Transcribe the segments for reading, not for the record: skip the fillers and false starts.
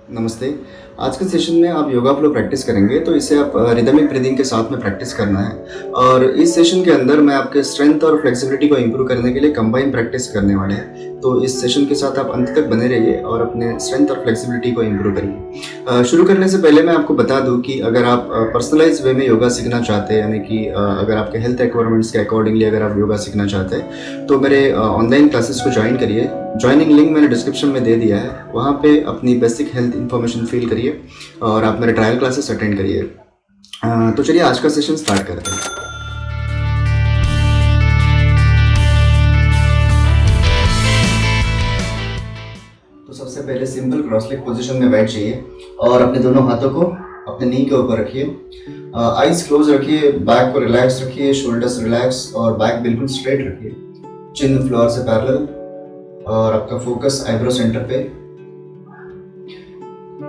नमस्ते। आज के सेशन में आप योगा फ्लो प्रैक्टिस करेंगे, तो इसे आप रिदमिक ब्रीदिंग के साथ में प्रैक्टिस करना है और इस सेशन के अंदर मैं आपके स्ट्रेंथ और फ्लेक्सिबिलिटी को इम्प्रूव करने के लिए कंबाइन प्रैक्टिस करने वाले हैं। तो इस सेशन के साथ आप अंत तक बने रहिए और अपने स्ट्रेंथ और फ्लेक्सिबिलिटी को इम्प्रूव करिए। शुरू करने से पहले मैं आपको बता दूं कि अगर आप पर्सनलाइज वे में योगा सीखना चाहते हैं, यानी कि अगर आपके हेल्थ रिक्वायरमेंट्स के अकॉर्डिंगली अगर आप योगा सीखना चाहते हैं, तो मेरे ऑनलाइन क्लासेस को ज्वाइन करिए। ज्वाइनिंग लिंक मैंने डिस्क्रिप्शन में दे दिया है, वहाँ पे अपनी बेसिक हेल्थ इन्फॉर्मेशन फिल करिए और आप मेरे ट्रायल क्लासेस अटेंड करिए। तो चलिए आज का सेशन स्टार्ट करते हैं। तो सबसे पहले सिंपल क्रॉस लेग पोजीशन में बैठ जाइए और अपने दोनों हाथों को अपने नी के ऊपर रखिए। आईज क्लोज रखिए, बैक को रिलैक्स रखिए, शोल्डर्स रिलैक्स और बैक बिल्कुल स्ट्रेट रखिए। चिन फ्लोर से पैरेलल और आपका फोकस आईब्रो सेंटर पे।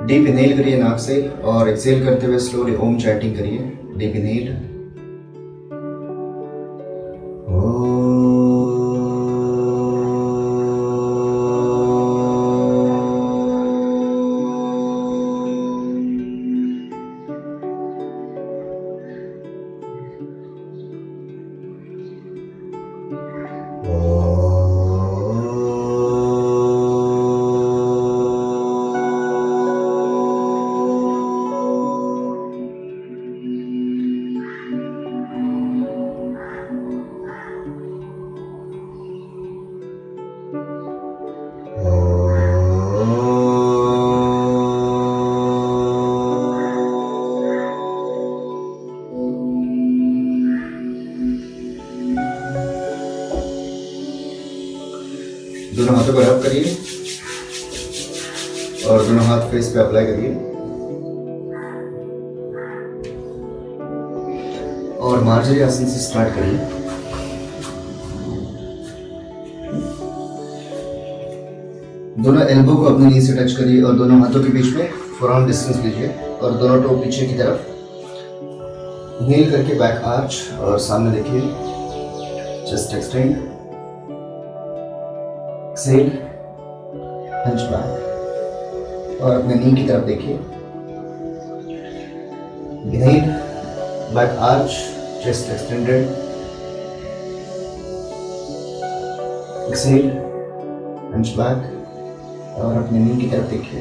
डीप इनहेल करिए नाक से और एक्सहेल करते हुए स्लोली ओम चैंटिंग करिए। डीप इनहेल, दोनों हाथों को रब करिए और दोनों हाथ फेस पे अप्लाई करिए और मार्जरी आसन से स्टार्ट करिए। दोनों एल्बो को अपने नी से टच करिए और दोनों हाथों के बीच में फोरआर्म डिस्टेंस लीजिए और दोनों टो पीछे की तरफ। इनहेल करके बैक आर्च और सामने देखिए, chest extend. Exhale, hunch back और अपने नी की तरफ देखिए। Inhale, back arch, chest extended. Exhale, hunch back और अपने नी की तरफ देखिए।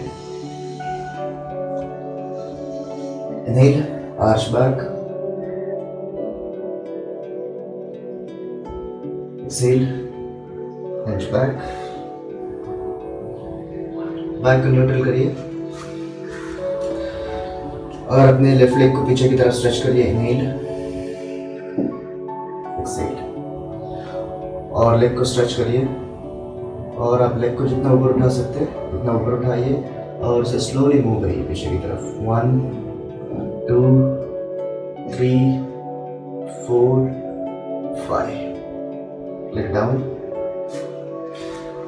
Inhale, arch back. Exhale, hunch back. Back को न्यूट्रल करिए और अपने लेफ्ट लेग को पीछे की तरफ स्ट्रेच करिए। इनहेल, एक्सहेल और लेग को स्ट्रेच करिए और आप लेग को जितना ऊपर उठा सकते हैं उतना ऊपर उठाइए और उसे स्लोली मूव करिए पीछे की तरफ। 1 2 3 4 5। Leg down.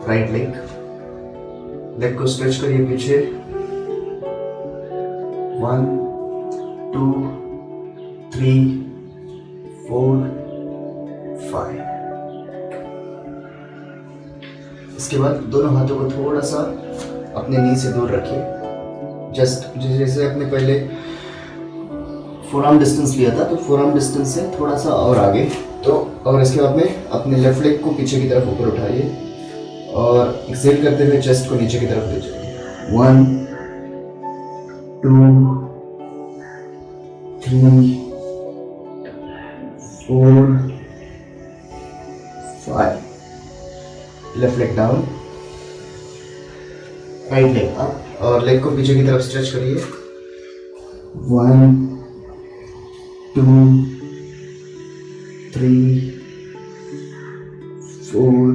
राइट लेग को स्ट्रेच करिए पीछे। 1 2 3 4 5। इसके बाद दोनों हाथों को थोड़ा सा अपने नी से दूर रखिए। जस्ट जैसे अपने पहले फोरआर्म डिस्टेंस लिया था, तो फोरआर्म डिस्टेंस से थोड़ा सा और आगे। तो और इसके बाद में अपने लेफ्ट लेग को पीछे की तरफ ऊपर उठाइए और एक्सहेल करते हुए चेस्ट को नीचे की तरफ ले जाइए। 1 2 3 4 5। Left leg down, right leg up और लेग को पीछे की तरफ स्ट्रेच करिए। 1 2 3 4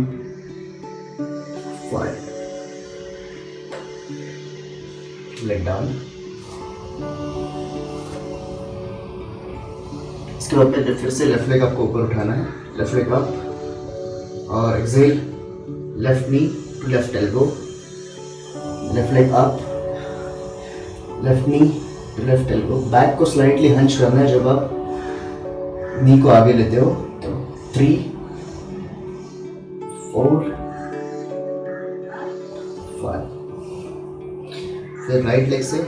5। Leg down. इसके बाद में फिर से लेफ्ट लेग आपको ऊपर उठाना है। लेफ्ट लेग अप और exhale, left knee to left elbow. Left leg up, left knee to left elbow. Back को स्लाइटली हंच करना है जब आप नी को आगे लेते हो। तो 3 4 5। फिर राइट लेग से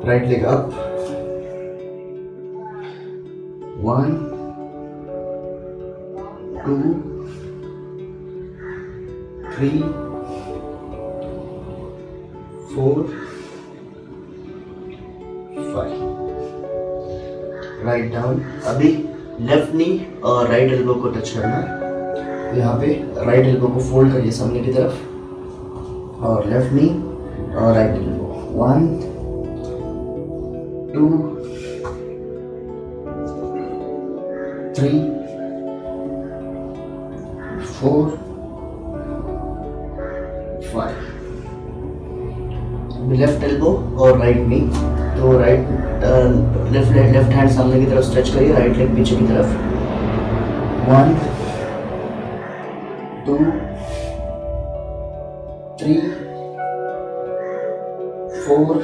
right leg up, 1 2 3 4 5। Write down. अभी लेफ्ट नी और राइट एल्बो को टच करना है। यहाँ पे राइट एल्बो को फोल्ड करिए सामने की तरफ और लेफ्ट नी और राइट एल्बो, 1 2 3 4 5। लेफ्ट एल्बो और राइट नी, तो राइट लेफ्ट हैंड सामने की तरफ स्ट्रेच करिए, राइट लेग पीछे की तरफ, 1 2 3 4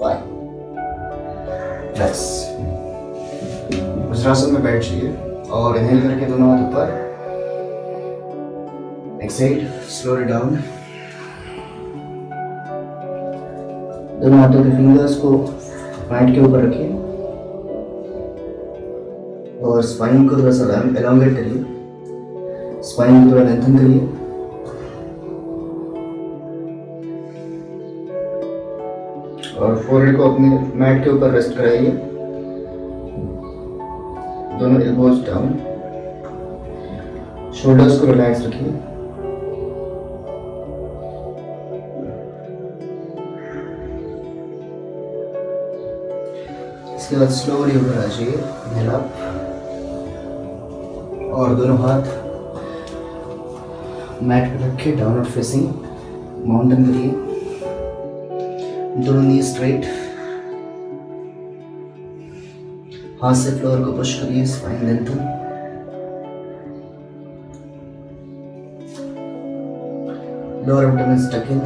5। बस वज्रासन में बैठ जाइए और इनहेल करके दोनों हाथ ऊपर, एक्सहेल स्लो डाउन। दोनों हाथों के फिंगर्स को पैंट के ऊपर रखिए और स्पाइन को थोड़ा सा एलोंगेट करिए, स्पाइन को थोड़ा लेंथन करिए। और फोrehead को अपने मैट के ऊपर रेस्ट कराइए, दोनों एल्बोज डाउन, शोल्डर्स को रिलैक्स रखिए। इसके बाद स्लोली ऊपर आ जाइए, इनहेल अप और दोनों हाथ मैट पे रखे डाउनवर्ड फेसिंग माउंटेन करिए, दोनों नी स्ट्रेट, हाथ से फ्लोर को पुश करिए, स्पाइन लेंथन। लोअर एब्डोमेन टक इन,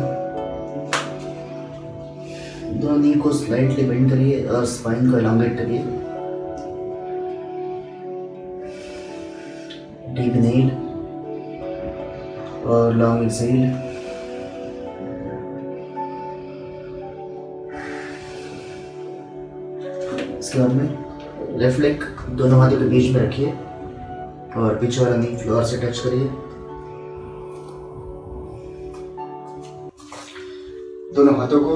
दोनों नी को स्लाइटली बेंड करिए और स्पाइन को एलोंगेट करिए। डीप इनहेल और लॉन्ग एक्सहेल। इसके बाद में लेफ्ट लेग दोनों हाथों के बीच में रखिए और पीछे वाला नी फ्लोर से टच करिए। दोनों हाथों को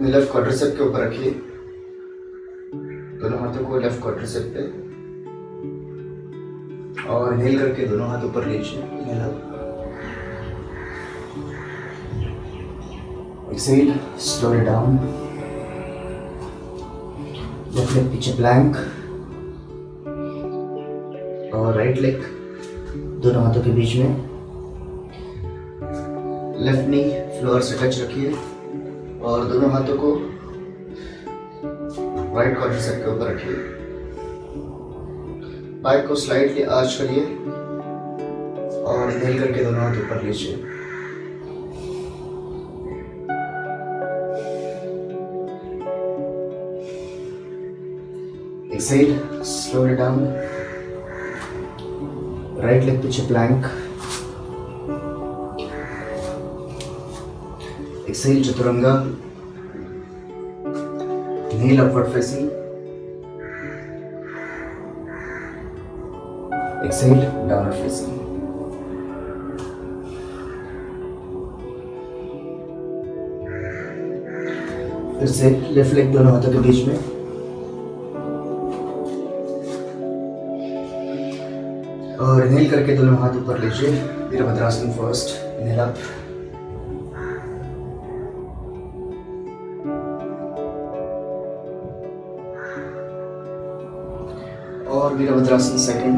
लेफ्ट क्वाड्रिसेप के ऊपर रखिए, दोनों हाथों को लेफ्ट क्वाड्रिसेप पे और इनहेल करके दोनों हाथ ऊपर लीजिए, inhale up, exhale slow down. Left leg पीछे प्लैंक और राइट लेग दोनों हाथों के बीच में, लेफ्ट नी फ्लोर से टच रखिए और दोनों हाथों को राइट क्वाड्रिसेप के ऊपर रखिए। बैक को स्लाइटली आर्च करिए और इनहेल करके दोनों हाथ ऊपर लीजिए। Exhale slow down, right leg पीछे plank, exhale chaturanga, inhale upward facing, exhale downward facing. फिर से लेफ्ट लेग दोनों हाथों के बीच में और इनहेल करके दोनों हाथ ऊपर लीजिए, वीरभद्रासन फर्स्ट, इनहेल अप और Virabhadrasana second.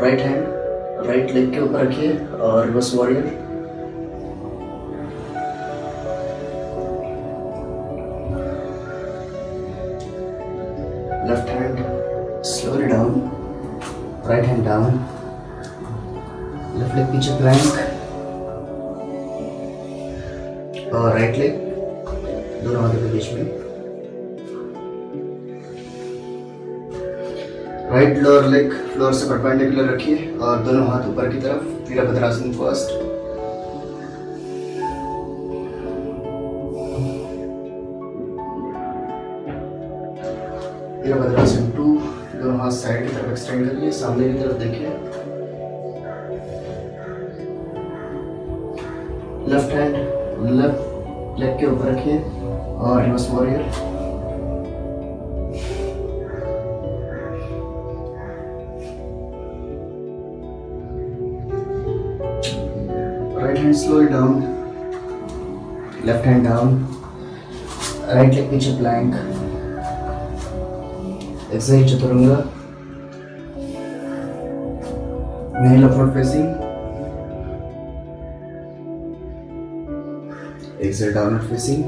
Right hand right leg के ऊपर रखिए और reverse warrior, left hand slowly down, right hand down, left leg पीछे प्लैंक और राइट लेग दोनों हाथों के बीच में। राइट लोअर लेग फ्लोर से परपेंडिकुलर रखिए और दोनों हाथ ऊपर की तरफ। वीरभद्रासन फर्स्ट, वीरभद्रासन 2। दोनों हाथ साइड की तरफ एक्सटेंड करिए, सामने की तरफ देखिए। लेफ्ट हैंड लेफ्ट लेग के ऊपर रखिए और reverse warrior. Right hand slowly down, left hand down, right leg पीछे plank. Exhale chaturanga, inhale upward facing, exhale downward facing.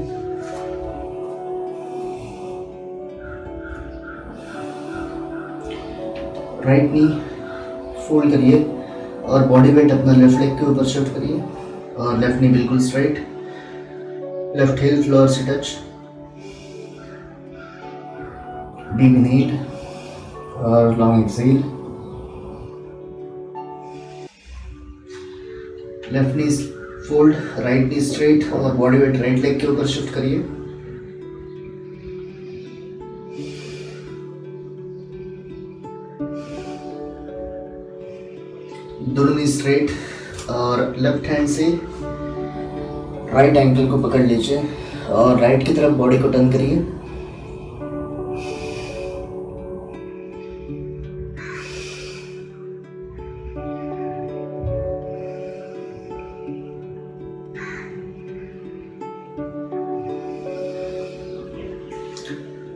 Right knee fold करिए और बॉडी वेट अपना लेफ्ट लेग के ऊपर शिफ्ट करिए और लेफ्ट नी बिल्कुल स्ट्राइट, लेफ्ट हिल फ्लोर से टच। डीप इनहेल और long exhale. Left knee fold, right knee straight और बॉडी वेट राइट लेग के ऊपर शिफ्ट करिए। दोनों नी स्ट्रेट और लेफ्ट हैंड से राइट एंकल को पकड़ लीजिए और राइट की तरफ बॉडी को टर्न करिए।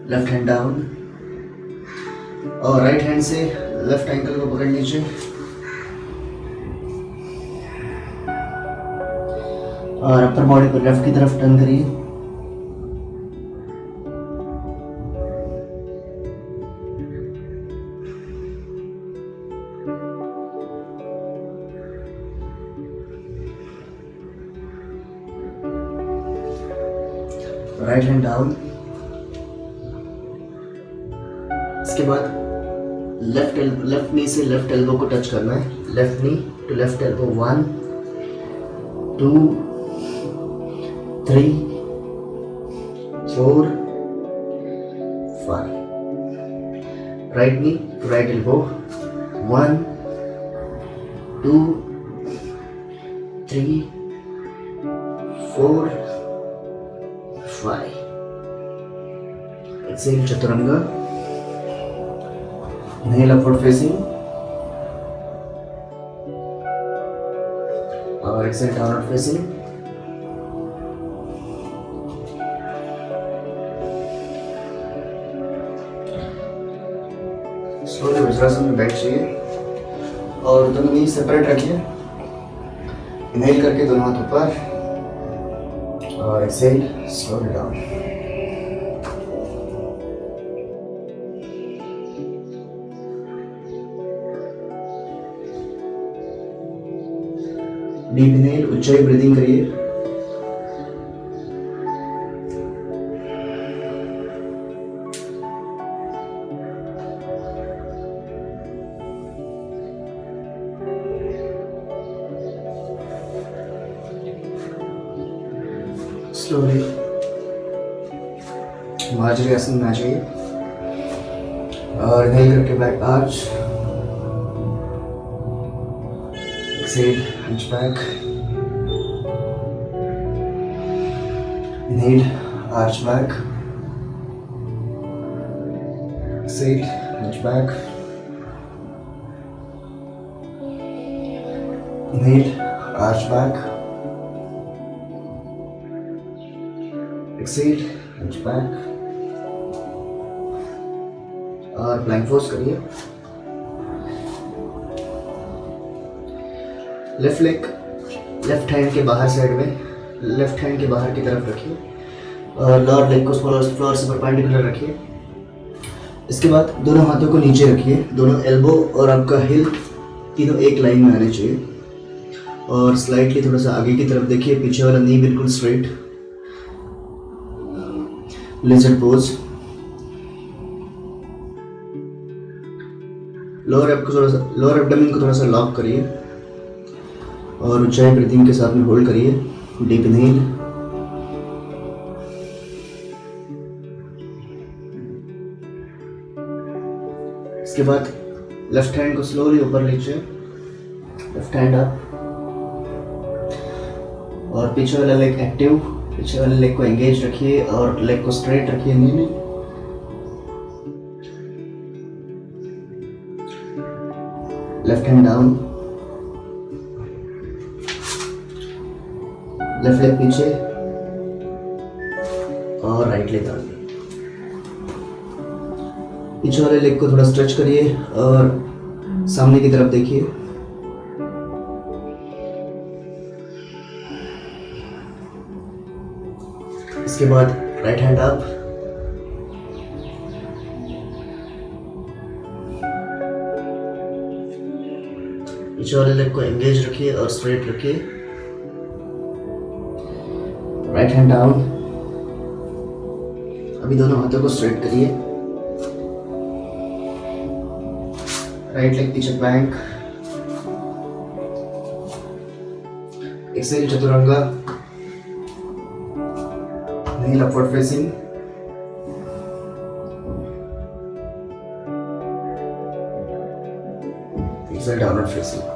लेफ्ट हैंड डाउन और राइट हैंड से लेफ्ट एंकल को पकड़ लीजिए और अपर बॉडी को लेफ्ट की तरफ टर्न करिए। Right hand down. इसके बाद लेफ्ट नी से लेफ्ट एल्बो को टच करना है। Left knee to left elbow, 1 2 3 4 5। Right knee to right elbow, 1 2 3 4 5। Exhale chaturanga, inhale upward facing और exhale downward facing. Slowly vajrasana में बैठ जाइए और दोनों नी सेपरेट रखिए। इनहेल करके दोनों हाथ ऊपर और exhale slowly down. Deep inhale, ऊंचाई ब्रीदिंग करिए। स्लोली महाजरी आसन में आ जाइए और इनहेल करके back arch, exhale hunchback, inhale arch back, exhale hunchback, inhale arch back, exhale hunchback और प्लैंक पोज करिए। लेफ्ट लेग लेफ्ट हैंड के बाहर साइड में, लेफ्ट हैंड के बाहर की तरफ रखिए और लोअर लेग को फ्लोर से परपेंडिकुलर रखिए। इसके बाद दोनों हाथों को नीचे रखिए, दोनों एल्बो और आपका हिल तीनों एक लाइन में आने चाहिए और स्लाइटली थोड़ा सा आगे की तरफ देखिए। पीछे वाला नी बिल्कुल straight, lizard pose. Lower abdomen को थोड़ा सा लॉक करिए और ऊंचाई ब्रीथिंग के साथ में होल्ड करिए। डीप इनहेल, इसके बाद लेफ्ट हैंड को स्लोली ऊपर लीजिए, लेफ्ट हैंड अप, और पीछे वाला लेग एक्टिव, पीछे वाले लेग को एंगेज रखिए और लेग को स्ट्रेट रखिए नी में। Left hand down, left leg पीछे और राइट लेग आगे। पीछे वाले लेग को थोड़ा स्ट्रेच करिए और सामने की तरफ देखिए। इसके बाद राइट हैंड अप, पीछे वाले लेग को एंगेज रखिए और स्ट्रेट रखिए। राइट हैंड डाउन, अभी दोनों हाथों को स्ट्रेट करिए। राइट लेग पीछे plank, exhale chaturanga, inhale upward facing, exhale downward facing.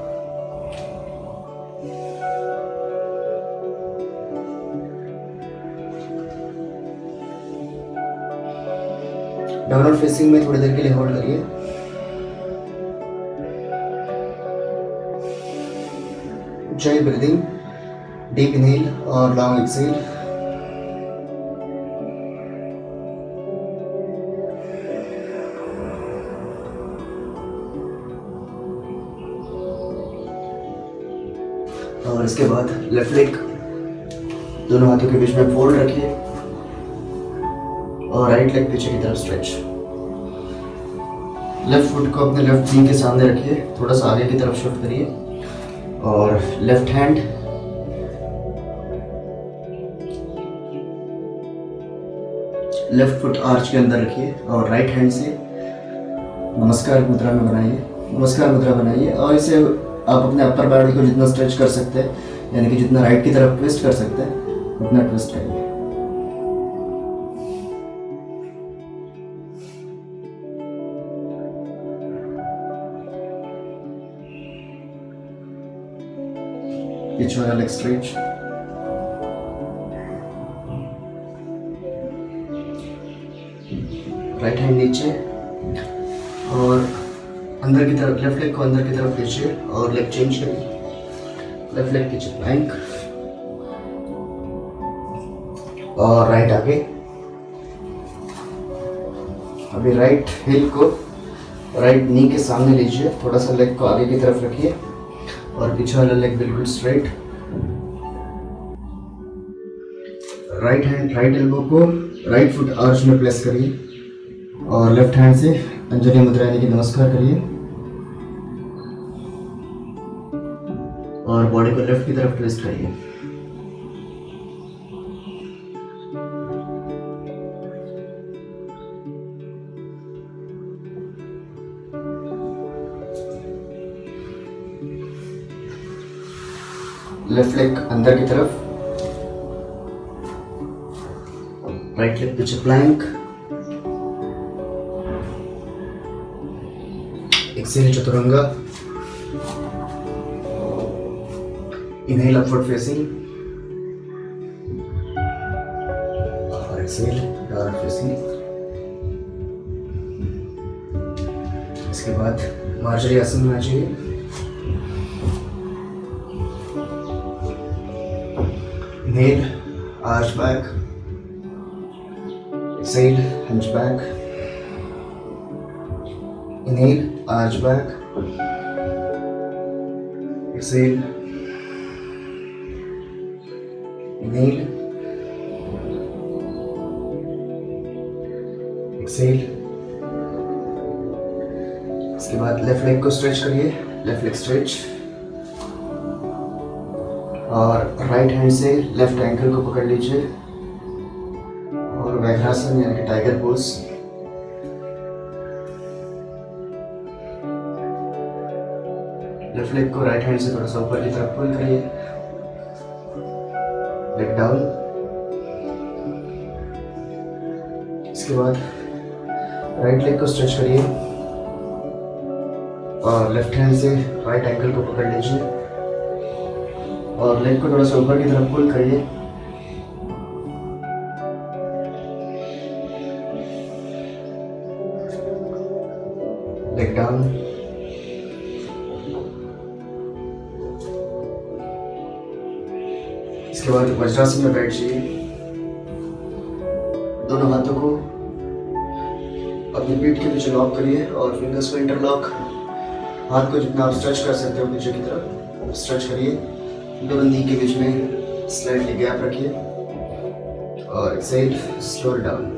Downward facing में थोड़ी देर के लिए होल्ड करिए। ऊंचाई ब्रीदिंग, डीप इनहेल और लॉन्ग एक्सेल। और इसके बाद लेफ्ट लेग दोनों हाथों के बीच में फोल्ड रखिए और राइट लेग पीछे की तरफ स्ट्रेच। लेफ्ट फुट को अपने लेफ्ट नी के सामने रखिए, थोड़ा सा आगे की तरफ शिफ्ट करिए और left hand left foot arch के अंदर रखिए और राइट हैंड से नमस्कार मुद्रा में बनाइए, नमस्कार मुद्रा बनाइए। और इसे आप अपने अपर बॉडी को जितना स्ट्रेच कर सकते हैं, यानी कि जितना राइट की तरफ ट्विस्ट कर सकते हैं उतना ट्विस्ट करिए। पीछे वाला लेग स्ट्रेच, राइट हैंड नीचे और अंदर की तरफ, लेफ्ट लेग को अंदर की तरफ लीजिए और लेग चेंज करिए। लेफ्ट लेग पीछे प्लैंक और राइट आगे। अभी राइट हिल को राइट नी के सामने लीजिए, थोड़ा सा लेग को आगे की तरफ रखिए और पीछे वाला लेग बिल्कुल straight. Right hand right elbow को राइट फुट आर्च में प्लेस करिए और लेफ्ट हैंड से अंजलि मुद्रा यानी कि नमस्कार करिए और बॉडी को लेफ्ट की तरफ ट्विस्ट करिए। लेफ्ट लेग अंदर की तरफ, राइट लेग पीछे plank, exhale chaturanga, inhale upward facing और एक्सेल डाउनवर्ड फेसिंग। इसके बाद मार्जरी आसन में आ जाइए। Inhale arch back, exhale hunchback, inhale arch back, exhale, inhale, exhale। इसके बाद लेफ्ट लेग को स्ट्रेच करिए, लेफ्ट लेग स्ट्रेच और राइट हैंड से लेफ्ट एंकल को पकड़ लीजिए और व्याघ्रासन यानी कि टाइगर पोज। लेफ्ट लेग को राइट हैंड से थोड़ा सा ऊपर की तरफ पुल करिए, लेग डाउन। इसके बाद राइट लेग को स्ट्रेच करिए और लेफ्ट हैंड से राइट एंकल को पकड़ लीजिए और लेग को थोड़ा सा ऊपर की तरफ पुल करिए। Leg down. इसके बाद वज्रासन में बैठ जाइए। दोनों हाथों को अपनी पीठ के पीछे लॉक करिए और फिंगर्स को इंटरलॉक। हाथ को जितना आप स्ट्रेच कर सकते हो पीछे की तरफ स्ट्रेच करिए। दोनों नी के बीच में स्लाइटली गैप रखिए और exhale, slow down.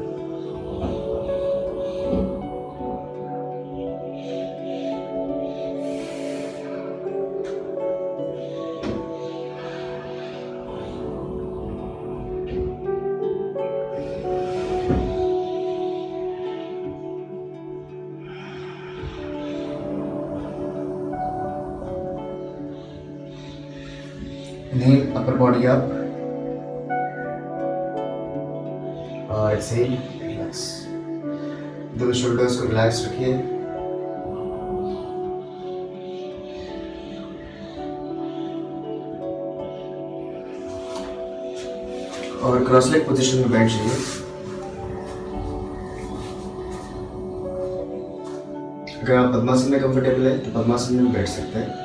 Inhale, upper body up. Exhale, relax. दोनों शोल्डर्स को रिलैक्स रखिए। और क्रॉस लेग पोजीशन में बैठ जाइए। अगर आप पद्मासन में कंफर्टेबल है तो पद्मासन में बैठ सकते हैं।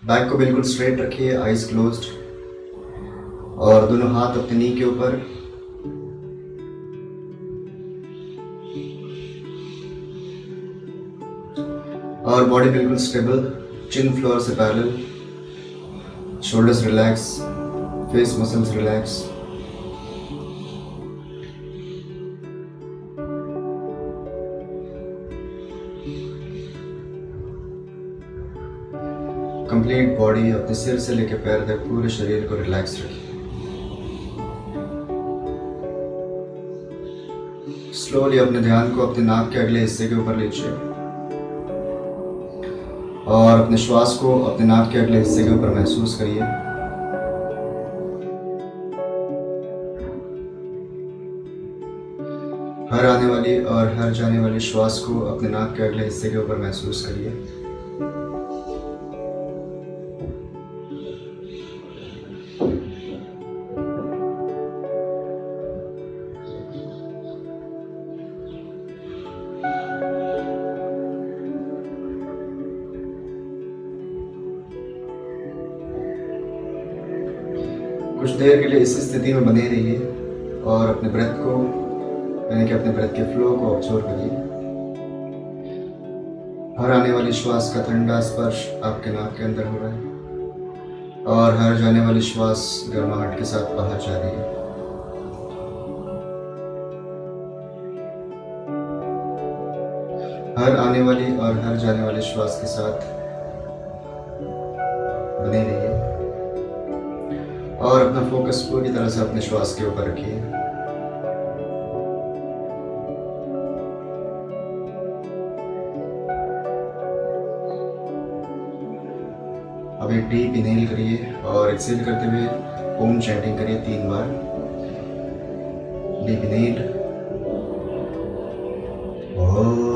बैक को बिल्कुल स्ट्रेट रखिए, आईज क्लोज्ड और दोनों हाथ अपने नी के ऊपर। और बॉडी बिल्कुल स्टेबल, चिन फ्लोर से parallel, shoulders relax, face muscles relax. Complete body अपने सिर से लेकर पैर तक पूरे शरीर को रिलैक्स रखिए। स्लोली अपने ध्यान को अपने नाक के अगले हिस्से के ऊपर लीजिए और अपने श्वास को अपने नाक के अगले हिस्से के ऊपर महसूस करिए। हर आने वाली और हर जाने वाली श्वास को अपने नाक के अगले हिस्से के ऊपर महसूस करिए। कुछ देर के लिए इस स्थिति में बने रहिए और अपने ब्रेथ को यानी कि अपने ब्रेथ के फ्लो को ऑब्जर्व करिए। हर आने वाली श्वास का ठंडा स्पर्श आपके नाक के अंदर हो रहा है और हर जाने वाली श्वास गर्माहट के साथ बाहर जा रही है। हर आने वाली और हर जाने वाली श्वास के साथ बने रहिए और अपना फोकस पूरी तरह से अपने श्वास के ऊपर रखिए। अब एक डीप इनहेल करिए और एक्सहेल करते हुए ओम चैंटिंग करिए 3 बार। डीप इनहेल, ओम।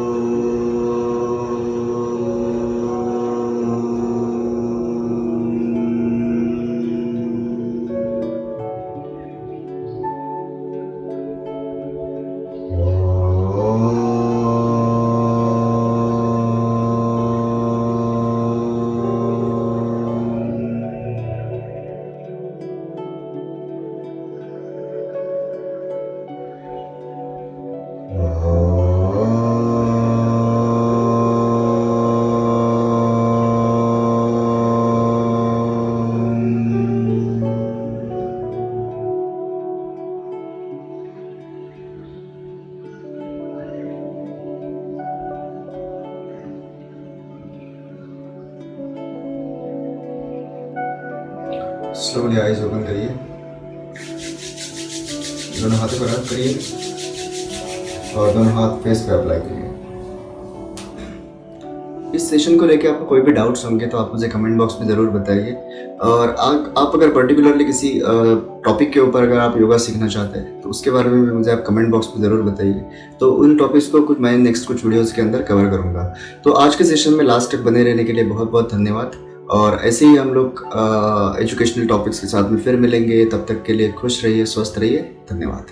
स्लोली आईज ओपन करिए, दोनों हाथों को रब करिए और दोनों हाथ फेस पे अप्लाई करिए। इस सेशन को लेके आपको कोई भी डाउट्स होंगे तो आप मुझे कमेंट बॉक्स में ज़रूर बताइए। और आप अगर पर्टिकुलरली किसी टॉपिक के ऊपर अगर आप योगा सीखना चाहते हैं तो उसके बारे में भी मुझे आप कमेंट बॉक्स में ज़रूर बताइए। तो उन टॉपिक्स को मैं नेक्स्ट कुछ वीडियोज़ के अंदर कवर करूँगा। तो आज के सेशन में लास्ट तक बने रहने के लिए बहुत बहुत धन्यवाद। और ऐसे ही हम लोग एजुकेशनल टॉपिक्स के साथ में फिर मिलेंगे। तब तक के लिए खुश रहिए, स्वस्थ रहिए। धन्यवाद।